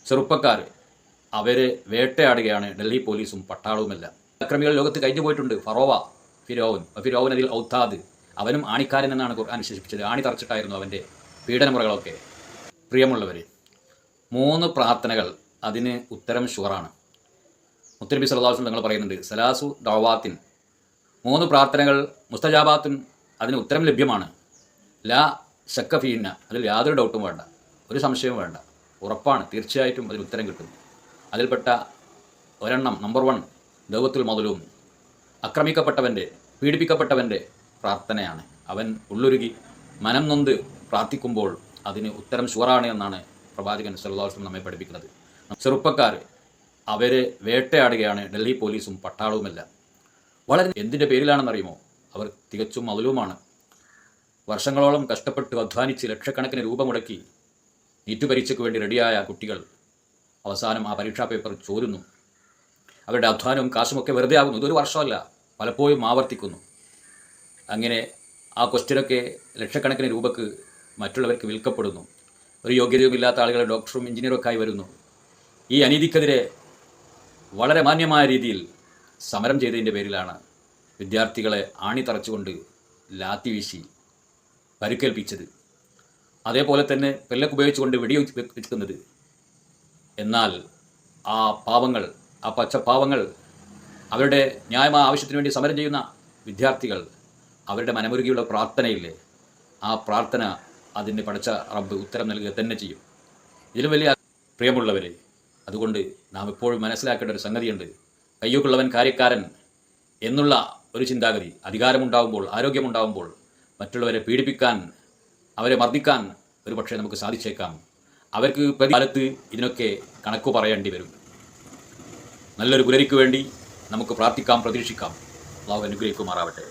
ചെറുപ്പക്കാർ അവരെ വേട്ടയാടുകയാണ് ഡൽഹി പോലീസും പട്ടാളവുമെല്ലാം. അക്രമികൾ ലോകത്ത് കഴിഞ്ഞു പോയിട്ടുണ്ട്. ഫിറോവൻ അതിൽ ഔത്താദ്, അവനും ആണിക്കാരൻ എന്നാണ് ഖുർആൻ വിശേഷിപ്പിച്ചത്. ആണി തറച്ചിട്ടായിരുന്നു അവൻ്റെ പീഡനമുറകളൊക്കെ. പ്രിയമുള്ളവർ, 3 പ്രാർത്ഥനകൾ അതിന് ഉത്തരം ഷുവറാണ്. മുത്തനബി സല്ലല്ലാഹു അലൈഹി വസല്ലം തങ്ങൾ പറയുന്നുണ്ട്, സലാസു ദഅവാത്തിൻ, 3 പ്രാർത്ഥനകൾ മുസ്തജാബാത്തുൻ, അതിന് ഉത്തരം ലഭ്യമാണ്. ലാ ശക്ക ഫീന്ന, അതിൽ യാതൊരു ഡൗട്ടും വേണ്ട, ഒരു സംശയവും വേണ്ട, ഉറപ്പാണ്, തീർച്ചയായിട്ടും അതിന് ഉത്തരം കിട്ടും. അതിൽപ്പെട്ട ഒരെണ്ണം നമ്പർ 1 ദഅവത്തുൽ മദ്ലൂം, ആക്രമിക്കപ്പെട്ടവൻ്റെ പീഡിപ്പിക്കപ്പെട്ടവൻ്റെ പ്രാർത്ഥനയാണ്. അവൻ ഉള്ളൊരുകി മനം നൊന്ത് പ്രാർത്ഥിക്കുമ്പോൾ അതിന് ഉത്തരം ഷുവറാണ് എന്നാണ് പ്രവാചകൻ സല്ലല്ലാഹു അലൈഹി വസല്ലം നമ്മെ പഠിപ്പിക്കുന്നത്. ചെറുപ്പക്കാർ അവരെ വേട്ടയാടുകയാണ് ഡൽഹി പോലീസും പട്ടാളവുമെല്ലാം. വളരെ എന്തിൻ്റെ പേരിലാണെന്നറിയുമോ? അവർ തികച്ചും മദ്ലൂമാണ്. വർഷങ്ങളോളം കഷ്ടപ്പെട്ട് അധ്വാനിച്ച് ലക്ഷക്കണക്കിന് രൂപ മുടക്കി നീറ്റ് പരീക്ഷയ്ക്ക് വേണ്ടി റെഡിയായ കുട്ടികൾ അവസാനം ആ പരീക്ഷാ പേപ്പർ ചോരുന്നു. അവരുടെ അധ്വാനവും കാശുമൊക്കെ വെറുതെ ആകുന്നു. ഇതൊരു വർഷമല്ല, പലപ്പോഴും ആവർത്തിക്കുന്നു. അങ്ങനെ ആ ക്വസ്റ്റ്യനൊക്കെ ലക്ഷക്കണക്കിന് രൂപക്ക് മറ്റുള്ളവർക്ക് വിൽക്കപ്പെടുന്നു. ഒരു യോഗ്യതയുമില്ലാത്ത ആളുകൾ ഡോക്ടറും എഞ്ചിനീയറൊക്കെ ആയി വരുന്നു. ഈ അനീതിക്കെതിരെ വളരെ മാന്യമായ രീതിയിൽ സമരം ചെയ്തതിൻ്റെ പേരിലാണ് വിദ്യാർത്ഥികളെ ആണി തറച്ചുകൊണ്ട് ലാത്തി വീശി പരിക്കേൽപ്പിച്ചത്. അതേപോലെ തന്നെ പെല്ലക്ക് ഉപയോഗിച്ചുകൊണ്ട് വെടിവെക്കുന്നത്. എന്നാൽ ആ പാവങ്ങൾ, ആ പച്ചപ്പാവങ്ങൾ, അവരുടെ ന്യായമായ ആവശ്യത്തിന് വേണ്ടി സമരം ചെയ്യുന്ന വിദ്യാർത്ഥികൾ, അവരുടെ മനമുരുകിയുള്ള പ്രാർത്ഥനയില്ലേ, ആ പ്രാർത്ഥന അതിന് പടച്ച റബ്ബ് ഉത്തരം നൽകുക തന്നെ ചെയ്യും. ഇതിലും വലിയ പ്രിയമുള്ളവരെ, അതുകൊണ്ട് നാം എപ്പോഴും മനസ്സിലാക്കേണ്ട ഒരു സംഗതിയുണ്ട്. കയ്യൊക്കുള്ളവൻ കാര്യക്കാരൻ എന്നുള്ള ഒരു ചിന്താഗതി അധികാരമുണ്ടാകുമ്പോൾ, ആരോഗ്യമുണ്ടാകുമ്പോൾ മറ്റുള്ളവരെ പീഡിപ്പിക്കാൻ, അവരെ മർദ്ദിക്കാൻ ഒരു പക്ഷേ നമുക്ക് സാധിച്ചേക്കാം. അവർക്ക് പ്രതികാലത്ത് ഇതിനൊക്കെ കണക്കു പറയേണ്ടി വരും. നല്ലൊരു പുലരിക്ക് വേണ്ടി നമുക്ക് പ്രാർത്ഥിക്കാം, പ്രതീക്ഷിക്കാം. അല്ലാഹു അനുഗ്രഹിക്കുമാറാവട്ടെ.